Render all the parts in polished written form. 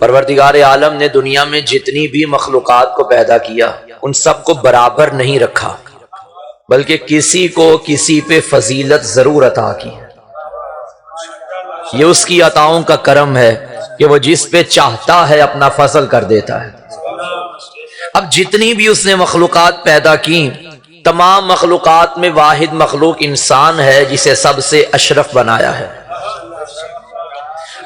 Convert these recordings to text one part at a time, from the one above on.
پروردگار عالم نے دنیا میں جتنی بھی مخلوقات کو پیدا کیا ان سب کو برابر نہیں رکھا، بلکہ کسی کو کسی پہ فضیلت ضرور عطا کی۔ یہ اس کی عطاؤں کا کرم ہے کہ وہ جس پہ چاہتا ہے اپنا فضل کر دیتا ہے۔ اب جتنی بھی اس نے مخلوقات پیدا کی، تمام مخلوقات میں واحد مخلوق انسان ہے جسے سب سے اشرف بنایا ہے۔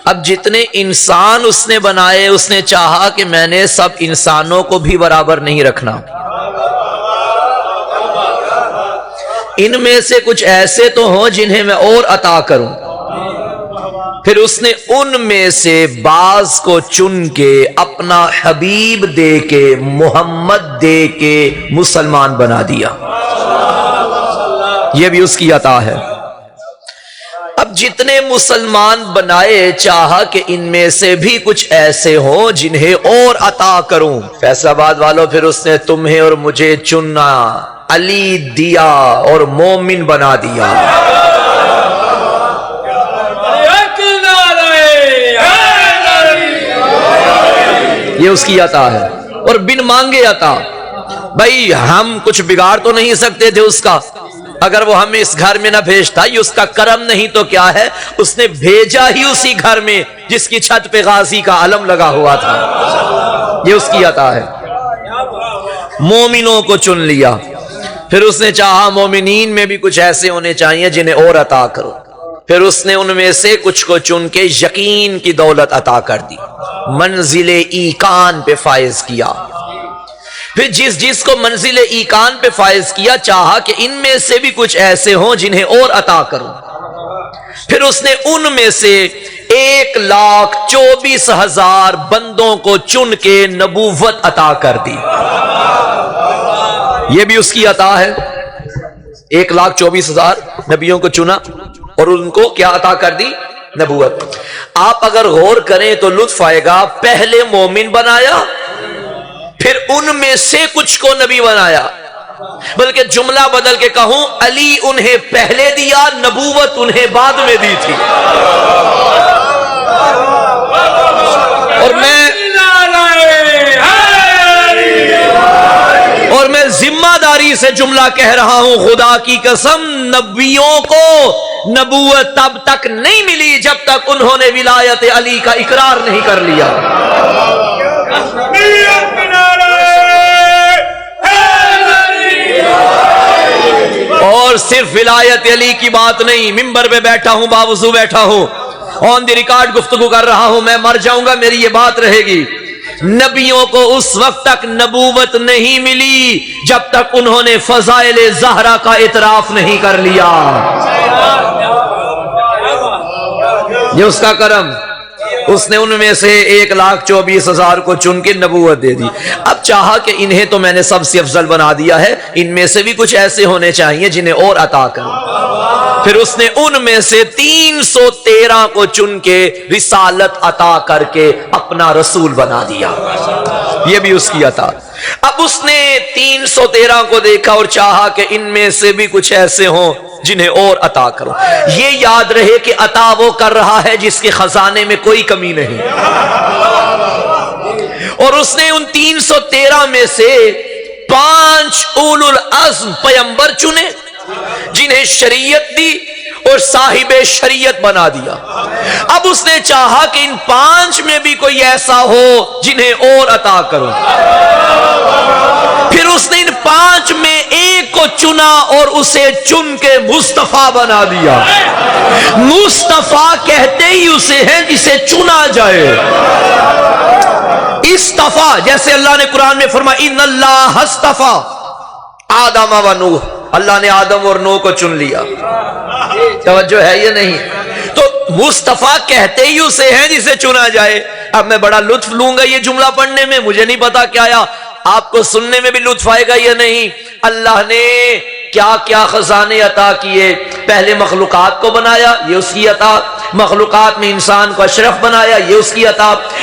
اب جتنے انسان اس نے بنائے، اس نے چاہا کہ میں نے سب انسانوں کو بھی برابر نہیں رکھنا، ان میں سے کچھ ایسے تو ہوں جنہیں میں اور عطا کروں۔ پھر اس نے ان میں سے بعض کو چن کے اپنا حبیب دے کے، محمد دے کے مسلمان بنا دیا۔ یہ بھی اس کی عطا ہے۔ اب جتنے مسلمان بنائے، چاہا کہ ان میں سے بھی کچھ ایسے ہوں جنہیں اور عطا کروں۔ فیصل آباد والوں، پھر اس نے تمہیں اور مجھے چنا، علی دیا اور مومن بنا دیا۔ یہ اس کی عطا ہے، اور بن مانگے عطا۔ بھائی ہم کچھ بگاڑ تو نہیں سکتے تھے اس کا، اگر وہ ہمیں اس گھر میں نہ بھیجتا، یہ اس کا کرم نہیں تو کیا ہے، اس نے بھیجا ہی اسی گھر میں جس کی چھت پہ غازی کا علم لگا ہوا تھا۔ یہ اس کی عطا ہے۔ مومنوں کو چن لیا، پھر اس نے چاہا مومنین میں بھی کچھ ایسے ہونے چاہیے جنہیں اور عطا کرو، پھر اس نے ان میں سے کچھ کو چن کے یقین کی دولت عطا کر دی، منزل ایقان پہ فائز کیا۔ پھر جس کو منزل ایقان پہ فائز کیا، چاہا کہ ان میں سے بھی کچھ ایسے ہوں جنہیں اور عطا کروں، پھر اس نے ان میں سے 1,24,000 بندوں کو چن کے نبوت عطا کر دی۔ یہ بھی اس کی عطا ہے۔ 1,24,000 نبیوں کو چنا اور ان کو کیا عطا کر دی؟ نبوت۔ آپ اگر غور کریں تو لطف آئے گا، پہلے مومن بنایا، پھر ان میں سے کچھ کو نبی بنایا، بلکہ جملہ بدل کے کہوں، علی انہیں پہلے دیا، نبوت انہیں بعد میں دی تھی۔ اور میں ذمہ داری سے جملہ کہہ رہا ہوں، خدا کی قسم، نبیوں کو نبوت تب تک نہیں ملی جب تک انہوں نے ولایت علی کا اقرار نہیں کر لیا۔ اور صرف ولایت علی کی بات نہیں، ممبر پہ بیٹھا ہوں، باوضو بیٹھا ہوں، آن دی ریکارڈ گفتگو کر رہا ہوں، میں مر جاؤں گا میری یہ بات رہے گی، نبیوں کو اس وقت تک نبوت نہیں ملی جب تک انہوں نے فضائل زہرا کا اعتراف نہیں کر لیا۔ یہ اس کا کرم، اس نے ان میں سے 1,24,000 کو چن کے نبوت دے دی۔ اب چاہا کہ انہیں تو میں نے سب سے افضل بنا دیا ہے، ان میں سے بھی کچھ ایسے ہونے چاہیے جنہیں اور عطا کروں، پھر اس نے ان میں سے 313 کو چن کے رسالت عطا کر کے اپنا رسول بنا دیا۔ یہ بھی اس کی عطا۔ اب اس نے 313 کو دیکھا اور چاہا کہ ان میں سے بھی کچھ ایسے ہوں جنہیں اور عطا کرو۔ یہ یاد رہے کہ عطا وہ کر رہا ہے جس کے خزانے میں کوئی کمی نہیں، اور اس نے ان 313 میں سے 5 اولو العزم پیغمبر چنے جنہیں شریعت دی اور صاحب شریعت بنا دیا۔ اب اس نے چاہا کہ ان 5 میں بھی کوئی ایسا ہو جنہیں اور عطا کرو، پھر اس نے ان 5 میں ایک کو چنا اور اسے چن کے مصطفیٰ بنا دیا۔ مصطفیٰ کہتے ہی اسے ہیں جسے چنا جائے۔ استفا، جیسے اللہ نے قرآن میں فرمایا ان اللہ استفا آدم و نوح، اللہ نے آدم اور نوح کو چن لیا۔ توجہ ہے یہ نہیں؟ تو مصطفیٰ کہتے ہی اسے ہیں جسے چنا جائے۔ اب میں بڑا لطف لوں گا یہ جملہ پڑھنے میں، مجھے نہیں پتا کیا آیا، آپ کو سننے میں بھی لطف آئے گا یا نہیں۔ اللہ نے کیا کیا خزانے عطا کیے، پہلے مخلوقات کو بنایا، یہ اس کی عطا، مخلوقات میں انسان کو اشرف بنایا، یہ اس کی عطا،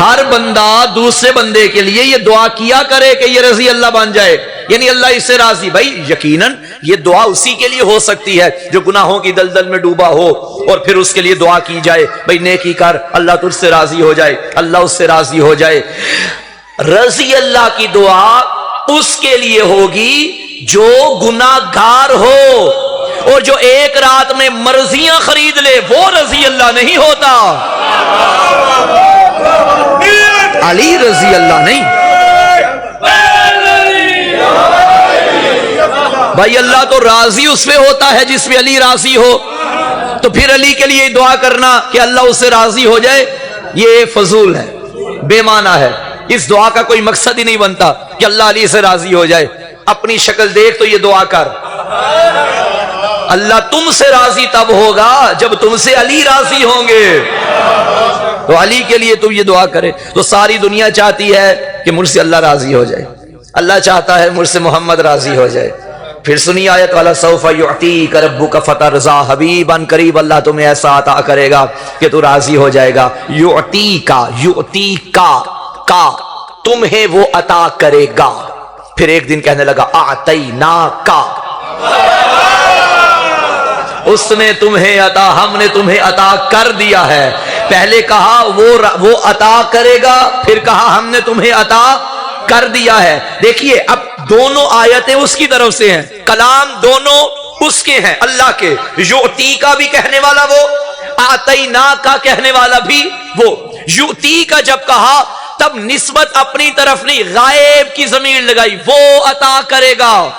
ہر بندہ دوسرے بندے کے لیے یہ دعا کیا کرے کہ یہ رضی اللہ بن جائے، یعنی اللہ اس سے راضی. بھائی یقیناً یہ دعا اسی کے لیے ہو سکتی ہے جو گناہوں کی دلدل میں ڈوبا ہو، اور پھر اس کے لیے دعا کی جائے بھائی نیکی کر، اللہ تجھ سے راضی ہو جائے، اللہ اس سے راضی ہو جائے. رضی اللہ کی دعا اس کے لیے ہوگی جو گناہگار ہو، اور جو ایک رات میں مرضیاں خرید لے وہ رضی اللہ نہیں ہوتا. علی رضی اللہ نہیں. بھائی اللہ تو راضی اس پہ ہوتا ہے جس پہ علی راضی ہو، تو پھر علی کے لیے دعا کرنا کہ اللہ اس سے راضی ہو جائے یہ فضول ہے، بے معنی ہے. اس دعا کا کوئی مقصد ہی نہیں بنتا کہ اللہ علی سے راضی ہو جائے. اپنی شکل دیکھ تو یہ دعا کر، اللہ تم سے راضی تب ہوگا جب تم سے علی راضی ہوں گے. تو علی کے لیے تو یہ دعا کرے. تو ساری دنیا چاہتی ہے کہ مجھ سے اللہ راضی ہو جائے، اللہ چاہتا ہے مجھ سے محمد راضی ہو جائے. پھر سنی آیت والا سوف یعطیک ربک فترضی، حبیب ان قریب اللہ تمہیں ایسا عطا کرے گا کہ تو راضی ہو جائے گا. یعطیکا کا تمہیں وہ عطا کرے گا. پھر ایک دن کہنے لگا اعطیناکا، اس نے تمہیں عطا، ہم نے تمہیں عطا کر دیا ہے. پہلے کہا وہ عطا کرے گا، پھر کہا ہم نے تمہیں عطا کر دیا ہے. دیکھیے اب دونوں آیتیں اس کی طرف سے ہیں، کلام دونوں اس کے ہیں اللہ کے. یعطی کا بھی کہنے والا وہ، آتینا کا کہنے والا بھی وہ. یعطی کا جب کہا تب نسبت اپنی طرف نہیں، غائب کی ضمیر لگائی، وہ عطا کرے گا.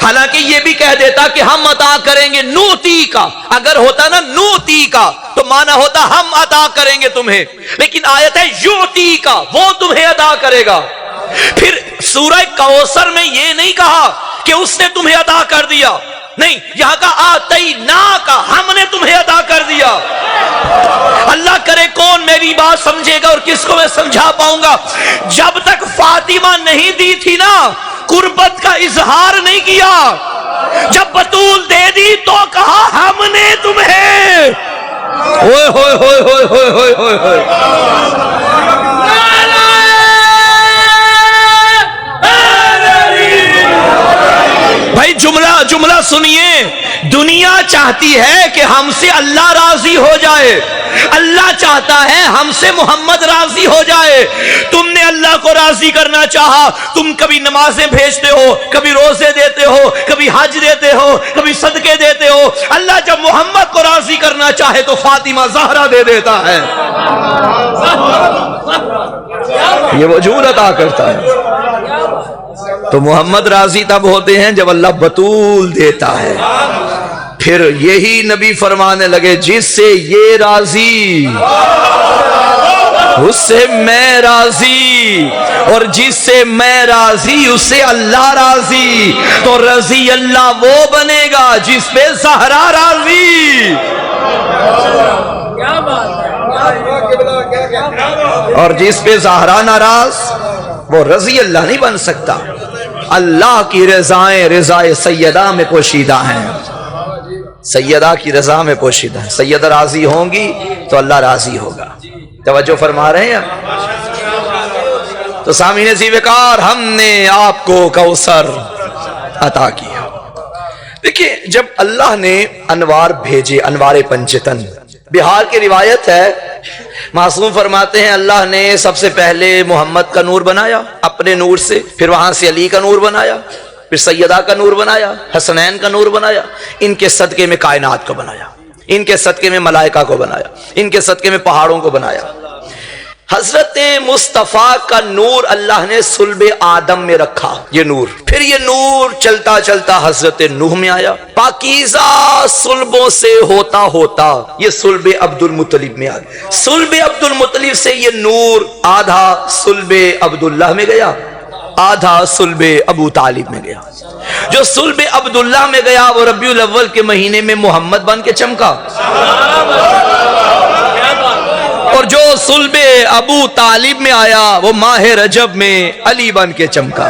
حالانکہ یہ بھی کہہ دیتا کہ ہم عطا کریں گے. نوتی کا اگر ہوتا نا نوتی کا تو معنی ہوتا ہم عطا کریں گے تمہیں، لیکن آیت ہے یعطی کا، وہ تمہیں عطا کرے گا. پھر سورہ کوثر میں یہ نہیں کہا کہ اس نے تمہیں عطا کر دیا، نہیں، یہاں کا آتینا کا، ہم نے تمہیں عطا کر دیا. اللہ کرے کون میری بات سمجھے گا اور کس کو میں سمجھا پاؤں گا. جب تک فاطمہ نہیں دی تھی نا قربت کا اظہار نہیں کیا، جب بطول دے دی تو کہا ہم نے تمہیں. ہوئے ہوئے ہوئے ہوئے ہوئے ہوئے ہوئے ہوئے. بھائی جملہ سنیے، دنیا چاہتی ہے کہ ہم سے اللہ راضی ہو جائے، اللہ چاہتا ہے ہم سے محمد راضی ہو جائے. تم نے اللہ کو راضی کرنا چاہا، تم کبھی نمازیں بھیجتے ہو، کبھی روزے دیتے ہو، کبھی حج دیتے ہو، کبھی صدقے دیتے ہو. اللہ جب محمد کو راضی کرنا چاہے تو فاطمہ زہرا دے دیتا ہے. یہ وجود عطا کرتا ہے. تو محمد راضی تب ہوتے ہیں جب اللہ بطول دیتا ہے. پھر یہی نبی فرمانے لگے جس سے یہ راضی اس سے میں راضی، اور جس سے میں راضی اس سے اللہ راضی. تو رضی اللہ وہ بنے گا جس پہ زہرا راضی، اور جس پہ زہرا ناراض وہ رضی اللہ نہیں بن سکتا. اللہ کی رضائیں رضائے سیدہ میں پوشیدہ ہیں، سیدہ کی رضا میں پوشیدہ ہے. سیدہ راضی ہوں گی تو اللہ راضی ہوگا. توجہ فرما رہے ہیں. تو سامعین ذی وقار، ہم نے آپ کو کوثر عطا کیا. دیکھیں جب اللہ نے انوار بھیجے، انوار پنچتن، بہار کی روایت ہے، معصوم فرماتے ہیں اللہ نے سب سے پہلے محمد کا نور بنایا اپنے نور سے، پھر وہاں سے علی کا نور بنایا، پھر سیدہ کا نور بنایا، حسنین کا نور بنایا، ان کے صدقے میں کائنات کو بنایا، ان کے صدقے میں ملائکہ کو بنایا، ان کے صدقے میں پہاڑوں کو بنایا. حضرت مصطفیٰ کا نور اللہ نے صلب آدم میں رکھا، یہ نور. پھر یہ نور چلتا چلتا حضرت نوح میں آیا، پاکیزہ صلبوں سے ہوتا ہوتا یہ صلب عبد المطلب میں آ گیا. صلب عبد المطلب سے یہ نور آدھا صلب عبداللہ میں گیا، آدھا صلب ابو طالب میں گیا. جو صلب عبداللہ میں گیا وہ ربیع الاول کے مہینے میں محمد بن کے چمکا، اور جو صلب ابو طالب میں آیا وہ ماہ رجب میں علی بن کے چمکا.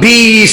20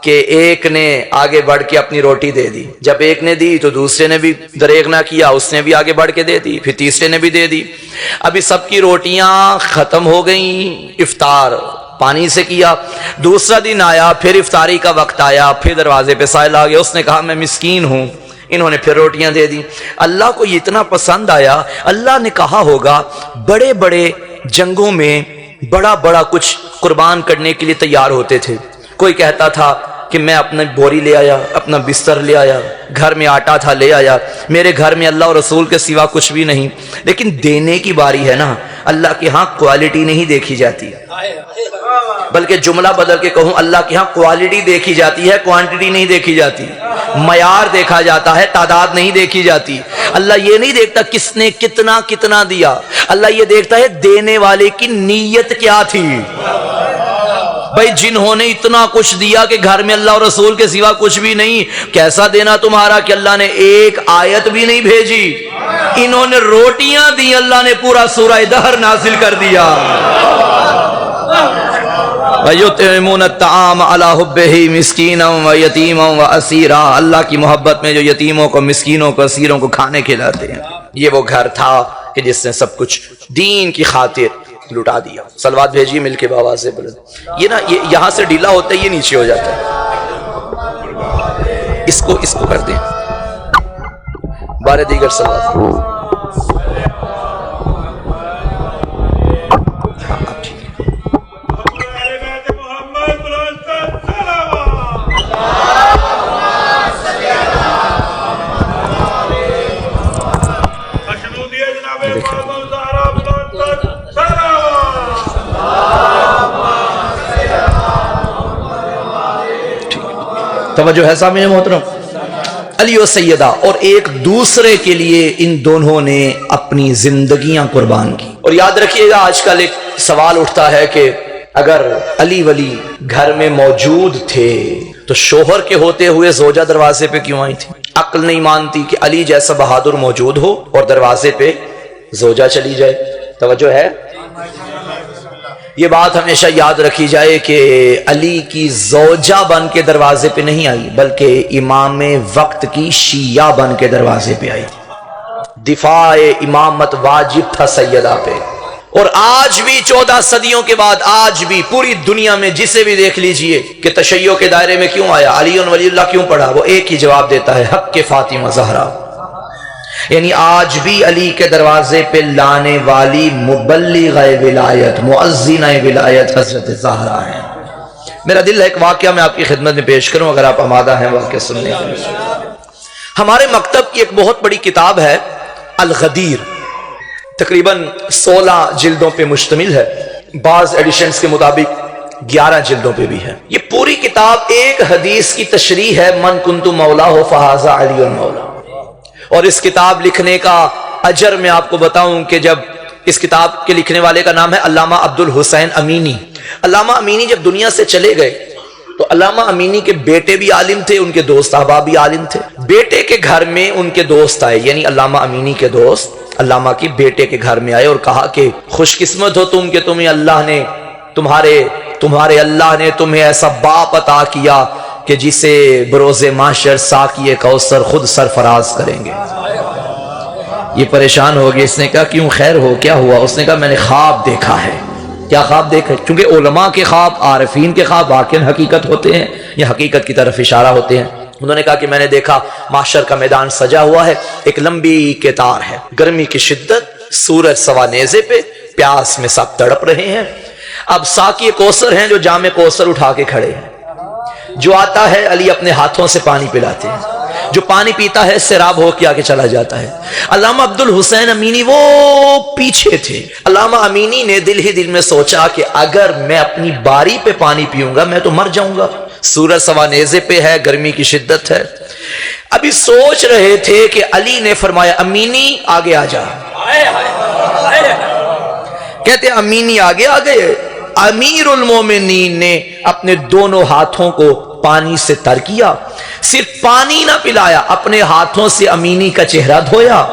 کہ ایک نے آگے بڑھ کے اپنی روٹی دے دی، جب ایک نے دی تو دوسرے نے بھی دریغ نہ کیا، اس نے بھی آگے بڑھ کے دے دی، پھر تیسرے نے بھی دے دی۔ ابھی سب کی روٹیاں ختم ہو گئیں، افطار پانی سے کیا۔ دوسرا دن آیا، پھر افطاری کا وقت آیا، پھر دروازے پہ سائل آ گیا، اس نے کہا میں مسکین ہوں، انہوں نے پھر روٹیاں دے دی۔ اللہ کو یہ اتنا پسند آیا، اللہ نے کہا ہوگا بڑے بڑے جنگوں میں بڑا بڑا کچھ قربان کرنے کے لیے تیار ہوتے تھے۔ کوئی کہتا تھا کہ میں اپنا بوری لے آیا، اپنا بستر لے آیا، گھر میں آٹا تھا لے آیا، میرے گھر میں اللہ اور رسول کے سوا کچھ بھی نہیں۔ لیکن دینے کی باری ہے نا، اللہ کے ہاں کوالٹی نہیں دیکھی جاتی، بلکہ جملہ بدل کے کہوں، اللہ کے ہاں کوالٹی دیکھی جاتی ہے، کوانٹٹی نہیں دیکھی جاتی۔ معیار دیکھا جاتا ہے، تعداد نہیں دیکھی جاتی۔ اللہ یہ نہیں دیکھتا کس نے کتنا کتنا دیا، اللہ یہ دیکھتا ہے دینے والے کی نیت کیا تھی۔ بھائی جنہوں نے اتنا کچھ دیا کہ گھر میں اللہ اور رسول کے سوا کچھ بھی نہیں، کیسا دینا تمہارا کہ اللہ نے ایک آیت بھی نہیں بھیجی، انہوں نے روٹیاں دی، اللہ نے پورا سورہ دہر نازل کر دیا۔ وَيُطْعِمُونَ الطَّعَامَ عَلَىٰ حُبِّهِ مِسْكِينًا وَيَتِيمًا وَأَسِيرًا، اللہ کی محبت میں جو یتیموں کو، مسکینوں کو، اسیروں کو کھانے کھلاتے ہیں۔ یہ وہ گھر تھا کہ جس نے سب کچھ دین کی خاطر لٹا دیا۔ صلوات بھیجیے مل کے بابا سے بلند۔ یہ نا یہاں سے ڈھیلا ہوتا ہے، یہ نیچے ہو جاتا ہے، اس کو کر دیں بارے دیگر صلوات۔ توجہ ہے سامنے محترم، علی و سیدہ، اور ایک دوسرے کے لیے ان دونوں نے اپنی زندگیاں قربان کی۔ اور یاد رکھیے گا آج کل ایک سوال اٹھتا ہے کہ اگر علی ولی گھر میں موجود تھے تو شوہر کے ہوتے ہوئے زوجہ دروازے پہ کیوں آئی تھی؟ عقل نہیں مانتی کہ علی جیسا بہادر موجود ہو اور دروازے پہ زوجہ چلی جائے۔ توجہ ہے؟ یہ بات ہمیشہ یاد رکھی جائے کہ علی کی زوجہ بن کے دروازے پہ نہیں آئی، بلکہ امام وقت کی شیعہ بن کے دروازے پہ آئی۔ دفاع امامت واجب تھا سیدہ پہ۔ اور آج بھی 14 صدیوں کے بعد آج بھی پوری دنیا میں جسے بھی دیکھ لیجئے کہ تشیع کے دائرے میں کیوں آیا، علی ولی اللہ کیوں پڑھا، وہ ایک ہی جواب دیتا ہے، حق کے فاطمہ زہرا۔ یعنی آج بھی علی کے دروازے پہ لانے والی مبلغ ولایت، مؤذن ولایت حضرت زہرا ہے۔ میرا دل ہے ایک واقعہ میں آپ کی خدمت میں پیش کروں اگر آپ آمادہ ہیں واقعہ سننے کے لیے۔ ہمارے مکتب کی ایک بہت بڑی کتاب ہے الغدیر، تقریباً 16 جلدوں پہ مشتمل ہے، بعض ایڈیشنز کے مطابق 11 جلدوں پہ بھی ہے۔ یہ پوری کتاب ایک حدیث کی تشریح ہے، من کنت مولا ہو فہذا علی المولا۔ اور اس کتاب لکھنے کا اجر میں آپ کو بتاؤں کہ جب اس کتاب کے لکھنے والے کا نام ہے علامہ عبد الحسین امینی۔ علامہ امینی جب دنیا سے چلے گئے تو علامہ امینی کے بیٹے بھی عالم تھے، ان کے دوست احباب بھی عالم تھے۔ بیٹے کے گھر میں ان کے دوست آئے، یعنی علامہ امینی کے دوست علامہ کے بیٹے کے گھر میں آئے اور کہا کہ خوش قسمت ہو تم کہ تمہیں اللہ نے تمہارے اللہ نے تمہیں ایسا باپ عطا کیا کہ جسے بروز محشر ساقی کوثر خود سرفراز کریں گے۔ یہ پریشان ہو گئے، اس نے کہا کیوں، خیر ہو، کیا ہوا؟ اس نے کہا میں نے خواب دیکھا ہے۔ کیا خواب دیکھا؟ چونکہ علماء کے خواب، عارفین کے خواب واقعاً حقیقت ہوتے ہیں، یہ حقیقت کی طرف اشارہ ہوتے ہیں۔ انہوں نے کہا کہ میں نے دیکھا محشر کا میدان سجا ہوا ہے، ایک لمبی قطار ہے، گرمی کی شدت، سورج سوا نیزے پہ، پیاس میں سب تڑپ رہے ہیں۔ اب ساقی کوثر ہیں جو جام کوثر اٹھا کے کھڑے ہیں، جو آتا ہے علی اپنے ہاتھوں سے پانی پلاتے ہیں، جو پانی پیتا ہے سیراب ہو کے آگے چلا جاتا ہے۔ علامہ عبد الحسین امینی وہ پیچھے تھے۔ علامہ امینی نے دل ہی دل میں سوچا کہ اگر میں اپنی باری پہ پانی پیوں گا میں تو مر جاؤں گا، سورج سوا نیزے پہ ہے، گرمی کی شدت ہے۔ ابھی سوچ رہے تھے کہ علی نے فرمایا امینی آگے آ جا۔ کہتے امینی آگے آ گئے۔ امیر المومنین نے اپنے دونوں ہاتھوں کو پانی سے تر کیا، صرف پانی نہ پلایا، اپنے ہاتھوں سے امینی کا چہرہ دھویا،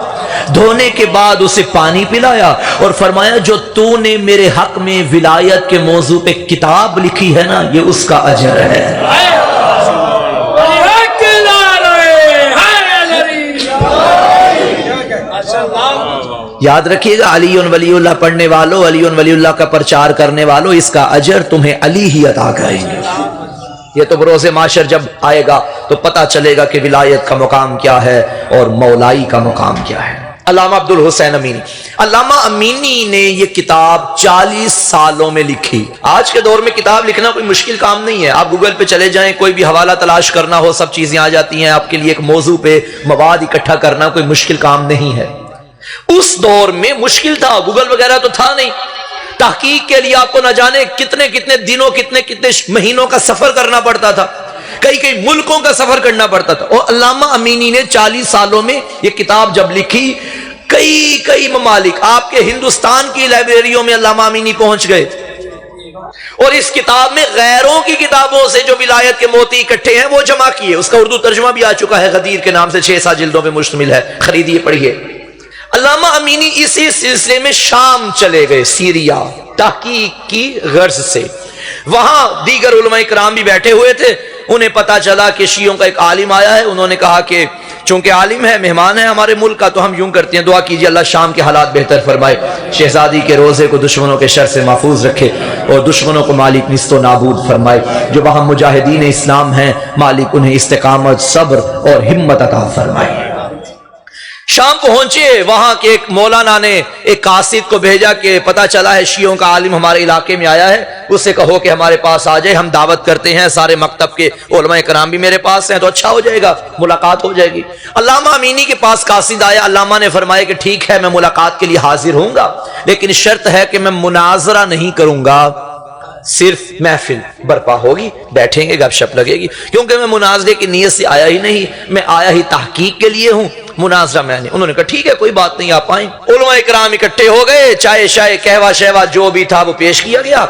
دھونے کے بعد اسے پانی پلایا اور فرمایا جو تو نے میرے حق میں ولایت کے موضوع پہ کتاب لکھی ہے نا، یہ اس کا اجر ہے۔ یاد رکھیے گا، علی ولی اللہ پڑھنے والوں، علی ولی اللہ کا پرچار کرنے والوں، اس کا اجر تمہیں علی ہی عطا کریں گے۔ یہ تو بروز محشر جب آئے گا تو پتہ چلے گا کہ ولایت کا مقام کیا ہے اور مولائی کا مقام کیا ہے۔ علامہ عبد الحسین امینی، علامہ امینی نے یہ کتاب 40 سالوں میں لکھی۔ آج کے دور میں کتاب لکھنا کوئی مشکل کام نہیں ہے، آپ گوگل پہ چلے جائیں، کوئی بھی حوالہ تلاش کرنا ہو سب چیزیں آ جاتی ہیں آپ کے لیے۔ ایک موضوع پہ مواد اکٹھا کرنا کوئی مشکل کام نہیں ہے۔ اس دور میں مشکل تھا، گوگل وغیرہ تو تھا نہیں، تحقیق کے لیے آپ کو نہ جانے کتنے کتنے دنوں کتنے مہینوں کا سفر کرنا پڑتا تھا، کئی ملکوں کا سفر کرنا پڑتا تھا۔ اور علامہ امینی نے 40 سالوں میں یہ کتاب جب لکھی، کئی ممالک، آپ کے ہندوستان کی لائبریریوں میں علامہ امینی پہنچ گئے، اور اس کتاب میں غیروں کی کتابوں سے جو ولایت کے موتی اکٹھے ہیں وہ جمع کیے۔ اس کا اردو ترجمہ بھی آ چکا ہے، غدیر کے نام سے، 6-7 جلدوں پہ مشتمل ہے، خریدیے پڑھیے۔ علامہ امینی اسی سلسلے میں شام چلے گئے، سیریا، تحقیق کی غرض سے۔ وہاں دیگر علماء کرام بھی بیٹھے ہوئے تھے، انہیں پتا چلا کہ شیعوں کا ایک عالم آیا ہے۔ انہوں نے کہا کہ چونکہ عالم ہے، مہمان ہے ہمارے ملک کا، تو ہم یوں کرتے ہیں، دعا کیجیے اللہ شام کے حالات بہتر فرمائے، شہزادی کے روزے کو دشمنوں کے شر سے محفوظ رکھے اور دشمنوں کو مالک نیست و نابود فرمائے۔ جو وہاں مجاہدین اسلام ہیں، مالک انہیں استقامت، صبر اور ہمت عطا فرمائے۔ شام پہنچے، وہاں کے ایک مولانا نے ایک قاصد کو بھیجا کہ پتہ چلا ہے شیعوں کا عالم ہمارے علاقے میں آیا ہے، اس سے کہو کہ ہمارے پاس آ جائے، ہم دعوت کرتے ہیں، سارے مکتب کے علماء کرام بھی میرے پاس ہیں، تو اچھا ہو جائے گا، ملاقات ہو جائے گی۔ علامہ امینی کے پاس قاصد آیا، علامہ نے فرمایا کہ ٹھیک ہے میں ملاقات کے لیے حاضر ہوں گا، لیکن شرط ہے کہ میں مناظرہ نہیں کروں گا، صرف محفل برپا ہوگی، بیٹھیں گے، گپ شپ لگے گی، کیونکہ میں مناظرے کی نیت سے آیا ہی نہیں، میں آیا ہی تحقیق کے لیے ہوں، مناظرہ میں نہیں۔ انہوں نے کہا ٹھیک ہے کوئی بات نہیں، آپ آئیں۔ علماء کرام اکٹھے ہو گئے، چائے شائے کہوا شہوا جو بھی تھا وہ پیش کیا گیا۔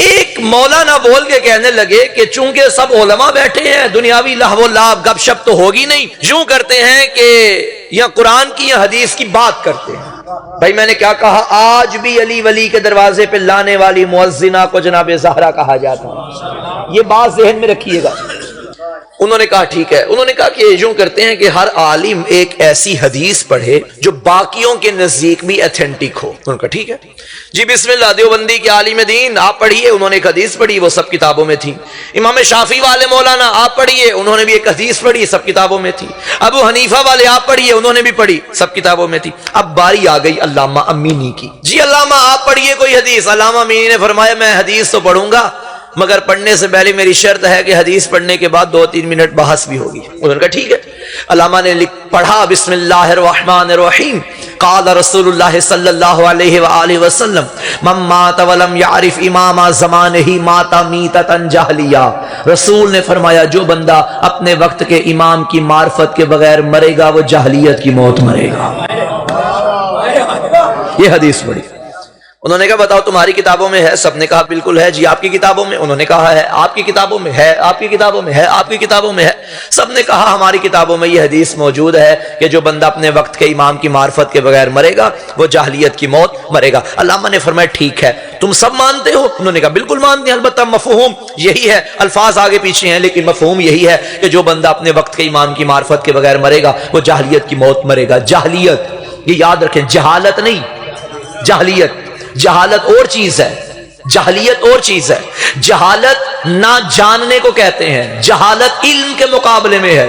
ایک مولانا بول کے کہنے لگے کہ چونکہ سب علماء بیٹھے ہیں، دنیاوی لہو و لعب گپ شپ تو ہوگی نہیں، یوں کرتے ہیں کہ یا قرآن کی یا حدیث کی بات کرتے ہیں۔ بھائی میں نے کیا کہا، آج بھی علی ولی کے دروازے پہ لانے والی مؤذنہ کو جناب زہرا کہا جاتا ہے، یہ بات ذہن میں رکھیے گا۔ انہوں نے کہا ٹھیک ہے، انہوں نے کہا کہ یوں کرتے ہیں کہ ہر عالم ایک ایسی حدیث پڑھے جو باقیوں کے نزدیک بھی ایتھینٹک ہو۔ انہوں نے کہا ٹھیک ہے جی، بسم اللہ، دیوبندی کے عالم دین آپ پڑھیے، انہوں نے ایک حدیث پڑھی، وہ سب کتابوں میں تھی۔ امام شافعی والے مولانا آپ پڑھیے، انہوں نے بھی ایک حدیث پڑھی، سب کتابوں میں تھی۔ ابو حنیفہ والے آپ پڑھیے، انہوں نے بھی پڑھی، سب کتابوں میں تھی۔ اب باری آ گئی علامہ امینی کی، جی علامہ آپ پڑھیے کوئی حدیث۔ علامہ امینی نے فرمایا میں حدیث تو پڑھوں گا، مگر پڑھنے سے پہلے میری شرط ہے کہ حدیث پڑھنے کے بعد 2-3 منٹ بحث بھی ہوگی۔ انہوں نے کہا ٹھیک ہے۔ علامہ نے پڑھا بسم اللہ الرحمن الرحیم، قال رسول اللہ صلی اللہ علیہ وآلہ وسلم من مات ولم یعرف امام زمانہ مات میتۃ جاہلیہ۔ رسول نے فرمایا جو بندہ اپنے وقت کے امام کی معرفت کے بغیر مرے گا وہ جاہلیت کی موت مرے گا۔ یہ حدیث پڑھی۔ انہوں نے کہا بتاؤ تمہاری کتابوں میں ہے؟ سب نے کہا بالکل ہے جی۔ آپ کی کتابوں میں؟ انہوں نے کہا ہے۔ آپ کی کتابوں میں ہے؟ آپ کی کتابوں میں ہے؟ آپ کی کتابوں میں ہے؟ سب نے کہا ہماری کتابوں میں یہ حدیث موجود ہے کہ جو بندہ اپنے وقت کے امام کی معرفت کے بغیر مرے گا وہ جاہلیت کی موت مرے گا۔ علامہ نے فرمایا ٹھیک ہے، تم سب مانتے ہو؟ انہوں نے کہا بالکل مانتے ہیں، البتہ مفہوم یہی ہے، الفاظ آگے پیچھے ہیں لیکن مفہوم یہی ہے کہ جو بندہ اپنے وقت کے امام کی معرفت کے بغیر مرے گا وہ جاہلیت کی موت مرے گا۔ جاہلیت یہ یاد رکھیں، جہالت نہیں، جاہلیت، جہالت اور چیز ہے، جہلیت اور چیز ہے۔ جہالت نہ جاننے کو کہتے ہیں، جہالت علم کے مقابلے میں ہے۔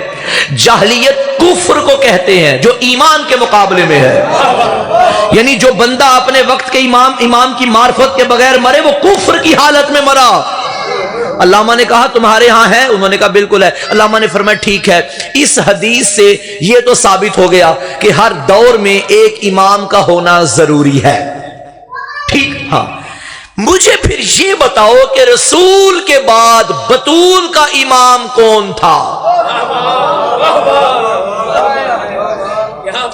جہلیت کفر کو کہتے ہیں جو ایمان کے مقابلے میں ہے، یعنی جو بندہ اپنے وقت کے امام کی معرفت کے بغیر مرے وہ کفر کی حالت میں مرا۔ علامہ نے کہا تمہارے ہاں ہے؟ انہوں نے کہا بالکل ہے۔ علامہ نے فرمایا ٹھیک ہے، اس حدیث سے یہ تو ثابت ہو گیا کہ ہر دور میں ایک امام کا ہونا ضروری ہے، ٹھیک؟ ہاں، مجھے پھر یہ بتاؤ کہ رسول کے بعد بطول کا امام کون تھا؟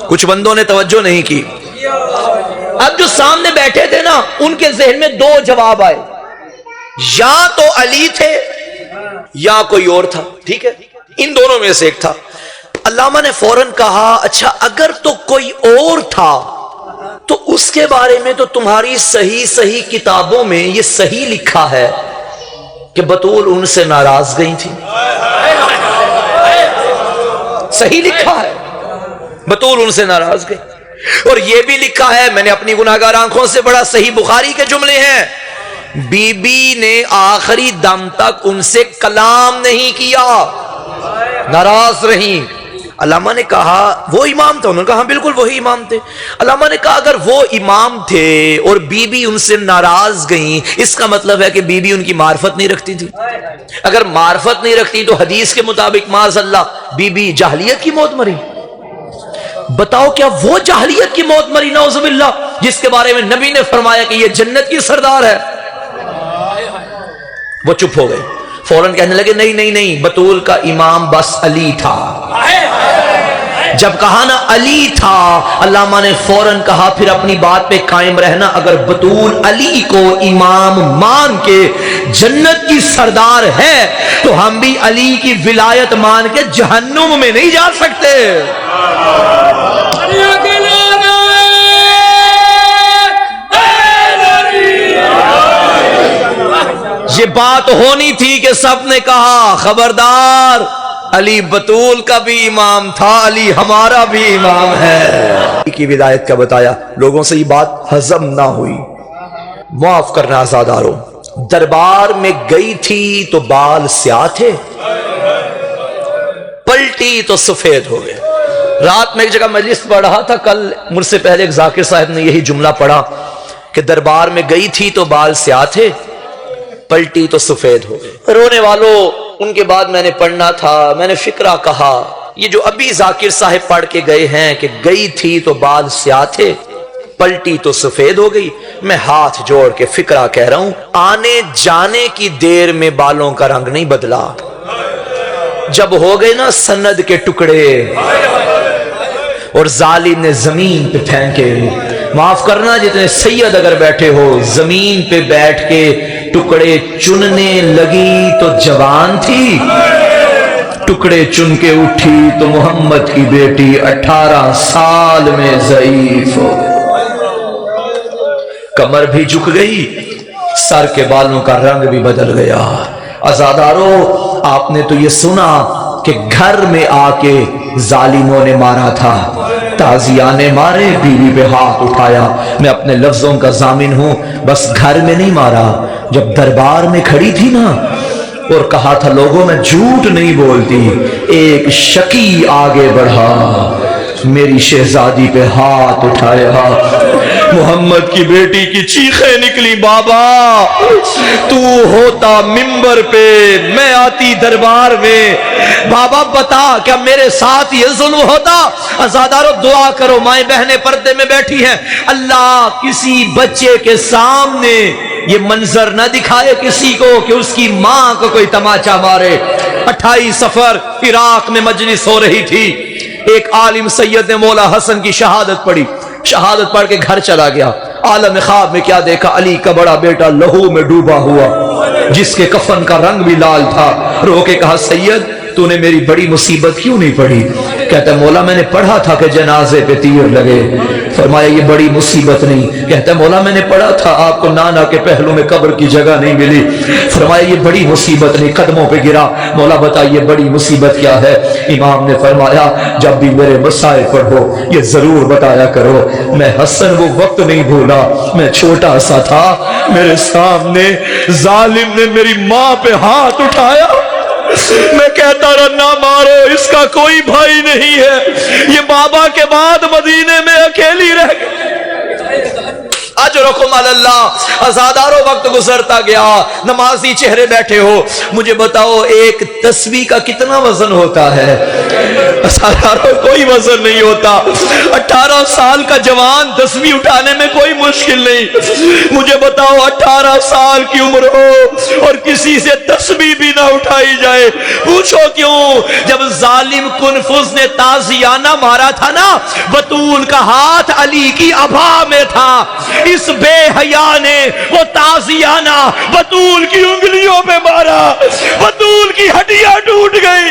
کچھ بندوں نے توجہ نہیں کی۔ اب جو سامنے بیٹھے تھے نا ان کے ذہن میں دو جواب آئے، یا تو علی تھے یا کوئی اور تھا، ٹھیک ہے، ان دونوں میں سے ایک تھا۔ علامہ نے فوراً کہا اچھا اگر تو کوئی اور تھا تو اس کے بارے میں تو تمہاری صحیح کتابوں میں یہ صحیح لکھا ہے کہ بطول ان سے ناراض گئی تھی، صحیح لکھا ہے، بطول ان سے ناراض گئی۔ اور یہ بھی لکھا ہے، میں نے اپنی گناہگار آنکھوں سے پڑھا، صحیح بخاری کے جملے ہیں، بی بی نے آخری دم تک ان سے کلام نہیں کیا، ناراض رہیں۔ علامہ نے کہا وہ امام تھا، انہوں نے کہا ہاں بالکل وہی امام تھے۔ علامہ نے کہا اگر وہ امام تھے اور بی بی ان سے ناراض گئیں، اس کا مطلب ہے کہ بی بی ان کی معرفت نہیں رکھتی تھی۔ اگر معرفت نہیں رکھتی تو حدیث کے مطابق معاذ اللہ بی بی جاہلیت کی موت مری۔ بتاؤ کیا وہ جاہلیت کی موت مری نعوذ باللہ جس کے بارے میں نبی نے فرمایا کہ یہ جنت کی سردار ہے؟ وہ چپ ہو گئے، فوراً کہنے لگے نہیں نہیں نہیں، بطول کا امام بس علی تھا۔ جب کہا نا علی تھا، علامہ نے فوراً کہا پھر اپنی بات پہ قائم رہنا، اگر بطول علی کو امام مان کے جنت کی سردار ہے تو ہم بھی علی کی ولایت مان کے جہنم میں نہیں جا سکتے۔ یہ بات ہونی تھی کہ سب نے کہا خبردار، علی بطول کا بھی امام تھا، علی ہمارا بھی امام ہے کی ولایت کا بتایا۔ لوگوں سے یہ بات ہضم نہ ہوئی، معاف کرنا آزادارو، دربار میں گئی تھی تو بال سیاہ تھے، پلٹی تو سفید ہو گئے۔ رات میں ایک جگہ مجلس پڑھ رہا تھا، کل مجھ سے پہلے ایک ذاکر صاحب نے یہی جملہ پڑھا کہ دربار میں گئی تھی تو بال سیاہ تھے، پلٹی تو سفید ہو گئے۔ رونے والوں، ان کے بعد میں نے پڑھنا تھا، میں نے فقرہ کہا، یہ جو ابھی ذاکر صاحب پڑھ کے گئے ہیں کہ گئی تھی تو بال سیاہ تھے، پلٹی تو سفید ہو گئی، میں ہاتھ جوڑ کے فقرہ کہہ رہا ہوں، آنے جانے کی دیر میں بالوں کا رنگ نہیں بدلا، جب ہو گئے نا سند کے ٹکڑے اور ظالم نے زمین پہ پھینکے۔ معاف کرنا جتنے سید اگر بیٹھے ہو، زمین پہ بیٹھ کے ٹکڑے چننے لگی تو جوان تھی، ٹکڑے چن کے اٹھی تو محمد کی بیٹی 18 سال میں ضعیف ہو گئی، کمر بھی جھک گئی، سر کے بالوں کا رنگ بھی بدل گیا۔ عزادارو، آپ نے تو یہ سنا کہ گھر میں آ کے ظالموں نے مارا تھا، تازیہ نے مارے، بیوی پہ ہاتھ اٹھایا۔ میں اپنے لفظوں کا ضامن ہوں، بس گھر میں نہیں مارا، جب دربار میں کھڑی تھی نا اور کہا تھا لوگوں میں جھوٹ نہیں بولتی، ایک شکی آگے بڑھا، میری شہزادی پہ ہاتھ اٹھایا، محمد کی بیٹی کی چیخیں نکلی، بابا تو ہوتا منبر پہ، میں آتی دربار میں، بابا بتا کیا میرے ساتھ یہ ظلم ہوتا؟ عزادارو دعا کرو، مائیں بہنیں پردے میں بیٹھی ہیں، اللہ کسی بچے کے سامنے یہ منظر نہ دکھائے کسی کو کہ اس کی ماں کو کوئی تماچا مارے۔ 28 صفر عراق میں مجلس ہو رہی تھی، ایک عالم سید نے مولا حسن کی شہادت پڑھی، شہادت پڑھ کے گھر چلا گیا، عالم خواب میں کیا دیکھا؟ علی کا بڑا بیٹا لہو میں ڈوبا ہوا، جس کے کفن کا رنگ بھی لال تھا۔ رو کے کہا سید تو نے میری بڑی مصیبت کیوں نہیں پڑھی؟ کہتا ہے مولا میں نے پڑھا تھا کہ جنازے پہ تیر لگے۔ فرمایا یہ بڑی مصیبت نہیں۔ کہتا ہے مولا میں نے پڑھا تھا آپ کو نانا کے پہلو میں قبر کی جگہ نہیں ملی۔ فرمایا یہ بڑی مصیبت نہیں، قدموں پہ گرا۔ مولا بتائیے بڑی مصیبت کیا ہے؟ امام نے فرمایا جب بھی میرے مسائل پڑھو یہ ضرور بتایا کرو، میں حسن وہ وقت نہیں بھولا، میں چھوٹا سا تھا، میرے سامنے ظالم نے میری ماں پہ ہاتھ اٹھایا، میں کہتا رہا نہ مارو، اس کا کوئی بھائی نہیں ہے، یہ بابا کے بعد مدینے میں اکیلی رہ گئی۔ اجرکم علی اللہ۔ عزادارو وقت گزرتا گیا، نمازی چہرے بیٹھے ہو، مجھے بتاؤ ایک تسبیح کا کتنا وزن ہوتا ہے؟ عزادارو کوئی وزن نہیں ہوتا۔ 18 سال کا جوان تسبیح اٹھانے میں کوئی مشکل نہیں۔ مجھے بتاؤ 18 سال کی عمر ہو اور کسی سے تسبیح بھی نہ اٹھائی جائے، پوچھو کیوں؟ جب ظالم کنفذ نے تازیانہ مارا تھا نا، بطول کا ہاتھ علی کی ابا میں تھا، اس بے حیا نے وہ تازیانہ بطول کی انگلیوں پہ مارا، بطول کی ہڈیاں ٹوٹ گئی۔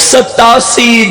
87